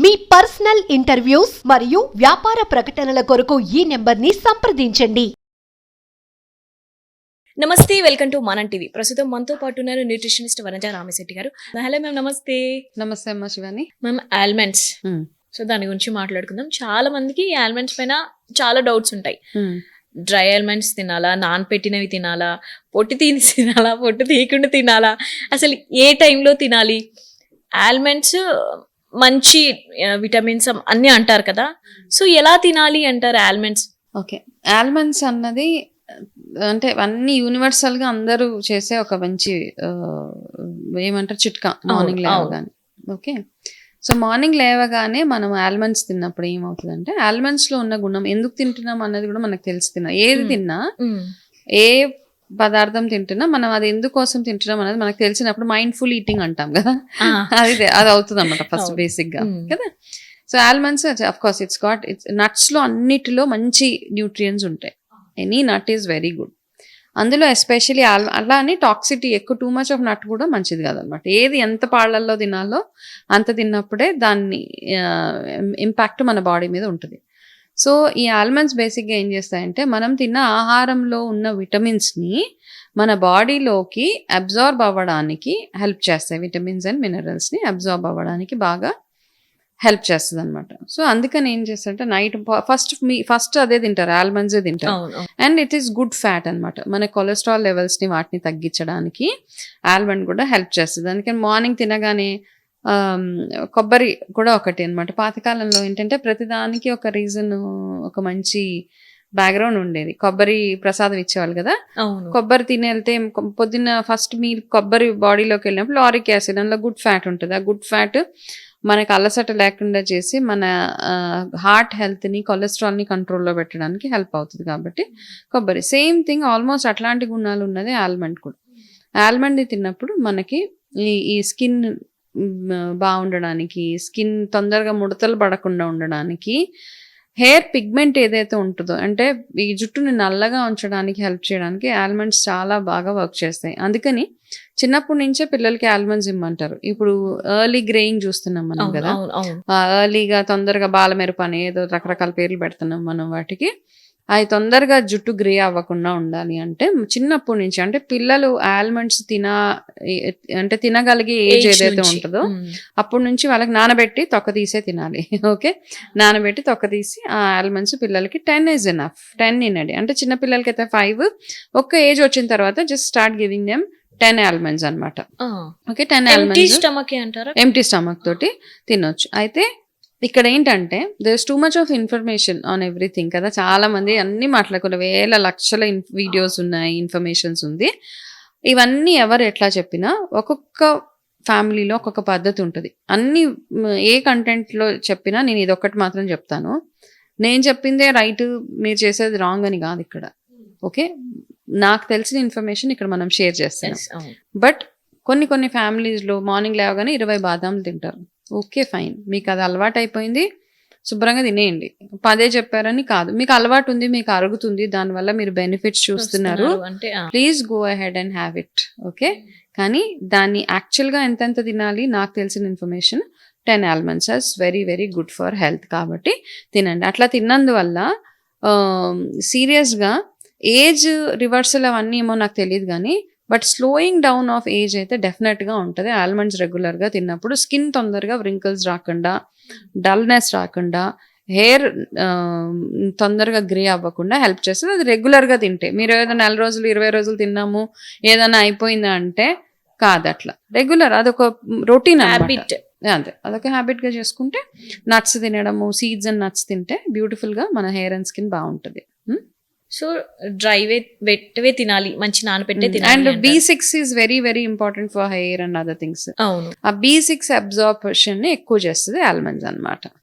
మీ personal interviews మరియు వ్యాపార ప్రకటనల కొరకు ఈ నెంబర్ని సంప్రదించండి. నమస్తే, వెల్కమ్ టు మనం టీవీ. ప్రస్తుతం మనతో పాటు ఉన్నారు న్యూట్రిషనిస్ట్ వనజ రామశెట్టి గారు. హలో మ్యామ్, నమస్తే. నమస్తే అమ్మ శివాని. మ్యామ్, ఆల్మండ్స్, సో దాని గురించి మాట్లాడుకుందాం. చాలా మందికి ఆల్మండ్స్ పైన చాలా డౌట్స్ ఉంటాయి. డ్రై ఆల్మండ్స్ తినాలా, నానపెట్టినవి తినాలా, పొట్టు తీసి తినాలా, పొట్టు తీయకుండా తినాలా, అసలు ఏ టైంలో తినాలి? ఆల్మండ్స్ మంచి విటమిన్స్ అన్నీ అంటారు కదా, సో ఎలా తినాలి అంటారు ఆల్మండ్స్? ఓకే, ఆల్మండ్స్ అన్నది అంటే అన్ని యూనివర్సల్ గా అందరూ చేసే ఒక మంచి ఏమంటారు చిట్కా మార్నింగ్ లేవగానే. ఓకే, సో మార్నింగ్ లేవగానే మనం ఆల్మండ్స్ తిన్నప్పుడు ఏమవుతుందంటే, ఆల్మండ్స్ లో ఉన్న గుణం ఎందుకు తింటున్నాం అన్నది కూడా మనకు తెలుస్తున్నా. ఏది తిన్నా, ఏ పదార్థం తింటున్నా మనం అది ఎందుకోసం తింటున్నాం అనేది మనకు తెలిసినప్పుడు మైండ్ఫుల్ ఈటింగ్ అంటాం కదా, అది అవుతుంది అన్నమాట ఫస్ట్ బేసిక్ గా కదా. So almonds of course it's nuts లో అన్నిటిలో మంచి న్యూట్రియన్స్ ఉంటాయి. Any nut is very good. అందులో ఎస్పెషలీ అలా అని టాక్సిటీ ఎక్కువ, టూ మచ్ ఆఫ్ నట్ కూడా మంచిది కాదనమాట. ఏది ఎంత పాళ్ళల్లో తినాలో అంత తిన్నప్పుడే దాన్ని ఇంపాక్ట్ మన బాడీ మీద ఉంటుంది. సో ఈ ఆల్మండ్స్ బేసిక్గా ఏం చేస్తాయంటే, మనం తిన్న ఆహారంలో ఉన్న విటమిన్స్ని మన బాడీలోకి అబ్జార్బ్ అవ్వడానికి హెల్ప్ చేస్తాయి. విటమిన్స్ అండ్ మినరల్స్ని అబ్జార్బ్ అవ్వడానికి బాగా హెల్ప్ చేస్తుంది అనమాట. సో అందుకని ఏం చేస్తారంటే, నైట్ ఫస్ట్ అదే తింటారు, ఆల్మండ్సే తింటారు. And it is good fat అనమాట. మన కొలెస్ట్రాల్ లెవెల్స్ని వాటిని తగ్గించడానికి ఆల్మండ్ కూడా హెల్ప్ చేస్తుంది. అందుకని మార్నింగ్ తినగానే కొబ్బరి కూడా ఒకటి అనమాట. పాతకాలంలో ఏంటంటే ప్రతిదానికి ఒక రీజన్, ఒక మంచి బ్యాక్గ్రౌండ్ ఉండేది. కొబ్బరి ప్రసాదం ఇచ్చేవాళ్ళు కదా, కొబ్బరి తిని వెళ్తే పొద్దున్న ఫస్ట్ మీరు కొబ్బరి బాడీలోకి వెళ్ళినప్పుడు లారిక్ యాసిడ్, అందులో గుడ్ ఫ్యాట్ ఉంటుంది. ఆ గుడ్ ఫ్యాట్ మనకు అలసట లేకుండా చేసి మన హార్ట్ హెల్త్ని, కొలెస్ట్రాల్ని కంట్రోల్లో పెట్టడానికి హెల్ప్ అవుతుంది. కాబట్టి కొబ్బరి సేమ్ థింగ్, ఆల్మోస్ట్ అట్లాంటి గుణాలు ఉన్నది ఆల్మండ్ కూడా. ఆల్మండ్ని తిన్నప్పుడు మనకి ఈ స్కిన్ బాగుండడానికి, స్కిన్ తొందరగా ముడతలు పడకుండా ఉండడానికి, హెయిర్ పిగ్మెంట్ ఏదైతే ఉంటుందో అంటే ఈ జుట్టుని నల్లగా ఉంచడానికి హెల్ప్ చేయడానికి ఆల్మండ్స్ చాలా బాగా వర్క్ చేస్తాయి. అందుకని చిన్నప్పటి నుంచే పిల్లలకి ఆల్మండ్స్ ఇమ్మంటారు. ఇప్పుడు ఎర్లీ గ్రేయింగ్ చూస్తున్నాం మనం కదా, ఎర్లీగా తొందరగా బాలమెరుపు అని ఏదో రకరకాల పేర్లు పెడుతున్నాం మనం వాటికి. అవి తొందరగా జుట్టు గ్రే అవ్వకుండా ఉండాలి అంటే చిన్నప్పటి నుంచి, అంటే పిల్లలు ఆల్మండ్స్ అంటే తినగలిగే ఏజ్ ఏదైతే ఉంటుందో అప్పటి నుంచి వాళ్ళకి నానబెట్టి తొక్క తీసే తినాలి. ఓకే, నానబెట్టి తొక్క తీసి ఆ ఆల్మండ్స్ పిల్లలకి 10 ఈజ్ ఎనఫ్. 10 తినండి. అంటే చిన్న పిల్లలకి అయితే 5, ఒక్క ఏజ్ వచ్చిన తర్వాత just start giving them 10 almonds అనమాట. ఓకే, 10 ఆల్మండ్స్ ఎంప్టీ స్టమక్ తోటి తినొచ్చు. అయితే ఇక్కడ ఏంటంటే there is too much of information on everything కదా. చాలా మంది అన్ని మాట్లాడుకున్న వేల లక్షల వీడియోస్ ఉన్నాయి, ఇన్ఫర్మేషన్స్ ఉంది. ఇవన్నీ ఎవరు ఎట్లా చెప్పినా ఒక్కొక్క ఫ్యామిలీలో ఒక్కొక్క పద్ధతి ఉంటుంది. అన్ని ఏ కంటెంట్లో చెప్పినా నేను ఇదొక్కటి మాత్రం చెప్తాను, నేను చెప్పిందే రైట్, మీరు చేసేది రాంగ్ అని కాదు ఇక్కడ. ఓకే, నాకు తెలిసిన ఇన్ఫర్మేషన్ ఇక్కడ మనం షేర్ చేస్తాం. బట్ కొన్ని ఫ్యామిలీస్లో మార్నింగ్ లేవగానే 20 బాదాంలు తింటారు. ఓకే ఫైన్, మీకు అది అలవాటు అయిపోయింది, శుభ్రంగా తినేయండి. పదే చెప్పారని కాదు, మీకు అలవాటు ఉంది, మీకు అరుగుతుంది, దానివల్ల మీరు బెనిఫిట్స్ చూస్తున్నారు, please go ahead and have it. Okay, కానీ దాన్ని యాక్చువల్గా ఎంతెంత తినాలి, నాకు తెలిసిన information 10 almonds are very very good for health, కాబట్టి తినండి. అట్లా తిన్నందువల్ల సీరియస్గా ఏజ్ రివర్సల్ అవన్నీ ఏమో నాకు తెలియదు కానీ, but slowing down of age అయితే డెఫినెట్గా ఉంటుంది. ఆల్మండ్స్ రెగ్యులర్గా తిన్నప్పుడు స్కిన్ తొందరగా వ్రింకిల్స్ రాకుండా, డల్నెస్ రాకుండా, హెయిర్ తొందరగా గ్రే అవ్వకుండా హెల్ప్ చేస్తుంది. అది రెగ్యులర్గా తింటే. మీరు ఏదైనా 4 రోజులు 20 రోజులు తిన్నాము ఏదైనా అయిపోయిందా అంటే కాదు, అట్లా రెగ్యులర్ అదొక రొటీన్ హ్యాబిట్. అంతే, అదొక హ్యాబిట్గా చేసుకుంటే నట్స్ తినడము, సీడ్స్ అండ్ నట్స్ తింటే బ్యూటిఫుల్గా మన హెయిర్ అండ్ స్కిన్ బాగుంటుంది. సో వెట్వే తినాలి, మంచి నానబెట్టే తినాలి. And B6 is very very important for hair and other things. అవును, ఆ B6 అబ్జార్ప్షన్ ని ఎక్కువ చేస్తుంది ఆల్మండ్స్ అన్నమాట.